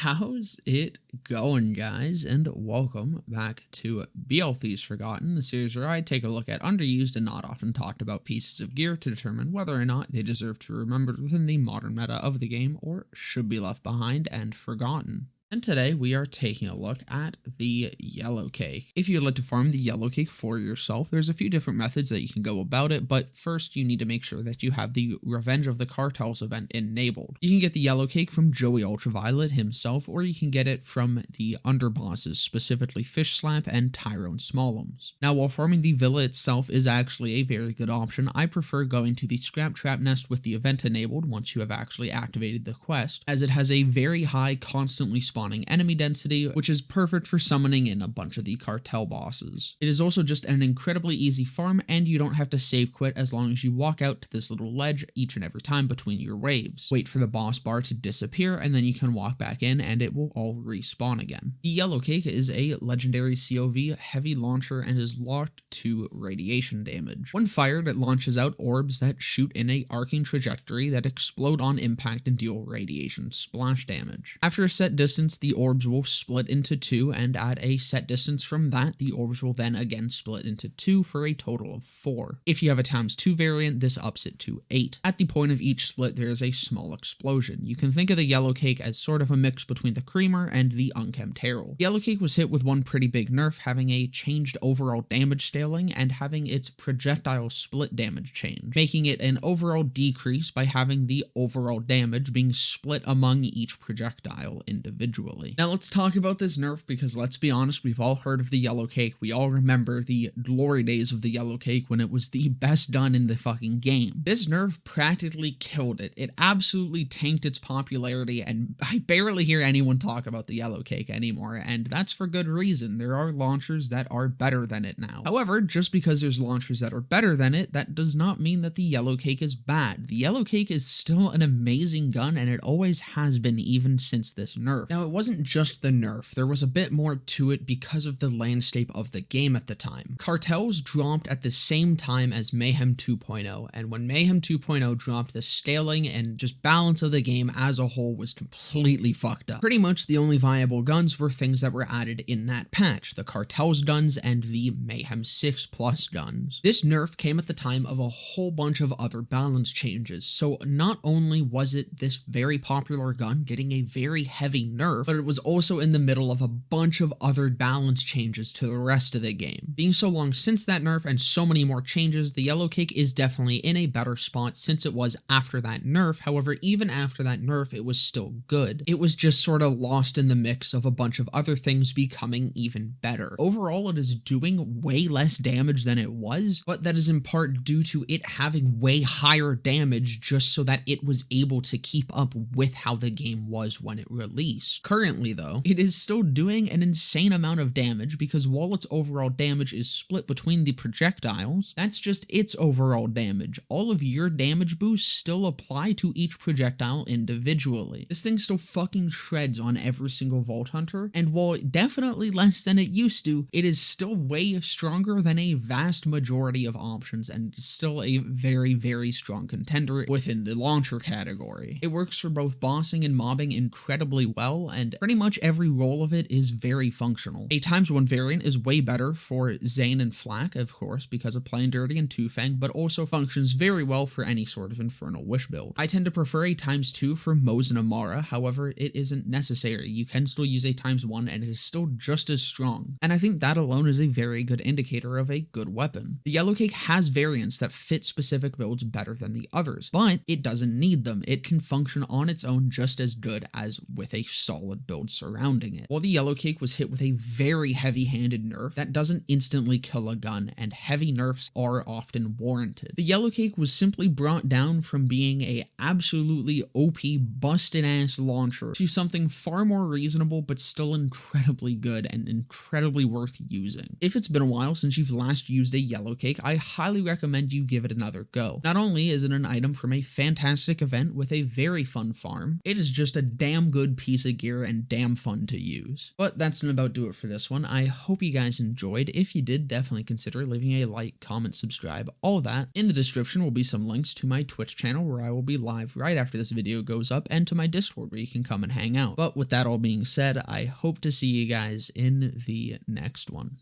How's it going, guys? And welcome back to BL3's Forgotten, the series where I take a look at underused and not often talked about pieces of gear to determine whether or not they deserve to be remembered within the modern meta of the game or should be left behind and forgotten. And today we are taking a look at the Yellowcake. If you'd like to farm the Yellowcake for yourself, there's a few different methods that you can go about it, but first you need to make sure that you have the Revenge of the Cartels event enabled. You can get the Yellowcake from Joey Ultraviolet himself, or you can get it from the underbosses, specifically Fish Slap and Tyrone Smallums. Now, while farming the villa itself is actually a very good option, I prefer going to the Scrap Trap Nest with the event enabled once you have actually activated the quest, as it has a very high constantly spawning enemy density, which is perfect for summoning in a bunch of the cartel bosses. It is also just an incredibly easy farm, and you don't have to save quit as long as you walk out to this little ledge each and every time between your waves. Wait for the boss bar to disappear, and then you can walk back in and it will all respawn again. The Yellowcake is a legendary COV heavy launcher and is locked to radiation damage. When fired, it launches out orbs that shoot in a arcing trajectory that explode on impact and deal radiation splash damage. After a set distance, the orbs will split into two, and at a set distance from that, the orbs will then again split into two for a total of 4. If you have a ×2 variant, this ups it to 8. At the point of each split, there is a small explosion. You can think of the Yellowcake as sort of a mix between the Creamer and the Unkempt Herald. Yellowcake was hit with one pretty big nerf, having a changed overall damage scaling and having its projectile split damage change, making it an overall decrease by having the overall damage being split among each projectile individually. Now let's talk about this nerf, because let's be honest, we've all heard of the Yellowcake. We all remember the glory days of the Yellowcake when it was the best done in the fucking game. This nerf practically killed it. It absolutely tanked its popularity, and I barely hear anyone talk about the Yellowcake anymore, and that's for good reason. There are launchers that are better than it now. However, just because there's launchers that are better than it, that does not mean that the Yellowcake is bad. The Yellowcake is still an amazing gun, and it always has been, even since this nerf. Now, it wasn't just the nerf, there was a bit more to it because of the landscape of the game at the time. Cartels dropped at the same time as Mayhem 2.0, and when Mayhem 2.0 dropped, the scaling and just balance of the game as a whole was completely fucked up. Pretty much the only viable guns were things that were added in that patch, the Cartels guns and the Mayhem 6 Plus guns. This nerf came at the time of a whole bunch of other balance changes, so not only was it this very popular gun getting a very heavy nerf, but it was also in the middle of a bunch of other balance changes to the rest of the game. Being so long since that nerf and so many more changes, the Yellowcake is definitely in a better spot since it was after that nerf. However, even after that nerf, it was still good. It was just sort of lost in the mix of a bunch of other things becoming even better. Overall, it is doing way less damage than it was, but that is in part due to it having way higher damage just so that it was able to keep up with how the game was when it released. Currently, though, it is still doing an insane amount of damage, because while its overall damage is split between the projectiles, that's just its overall damage. All of your damage boosts still apply to each projectile individually. This thing still fucking shreds on every single Vault Hunter, and while definitely less than it used to, it is still way stronger than a vast majority of options, and still a very, very strong contender within the launcher category. It works for both bossing and mobbing incredibly well, and pretty much every role of it is very functional. A ×1 variant is way better for Zane and Flak, of course, because of Plain Dirty and Two Fang, but also functions very well for any sort of Infernal Wish build. I tend to prefer a ×2 for Moze and Amara, however, it isn't necessary. You can still use a ×1 and it is still just as strong, and I think that alone is a very good indicator of a good weapon. The Yellowcake has variants that fit specific builds better than the others, but it doesn't need them. It can function on its own just as good as with a solid build surrounding it. While the Yellowcake was hit with a very heavy-handed nerf, that doesn't instantly kill a gun, and heavy nerfs are often warranted. The Yellowcake was simply brought down from being a absolutely OP busted-ass launcher to something far more reasonable but still incredibly good and incredibly worth using. If it's been a while since you've last used a Yellowcake, I highly recommend you give it another go. Not only is it an item from a fantastic event with a very fun farm, it is just a damn good piece of gear gear and damn fun to use. But that's gonna about do it for this one. I hope you guys enjoyed. If you did, definitely consider leaving a like, comment, subscribe, all that. In the description will be some links to my Twitch channel where I will be live right after this video goes up, and to my Discord where you can come and hang out. But with that all being said, I hope to see you guys in the next one.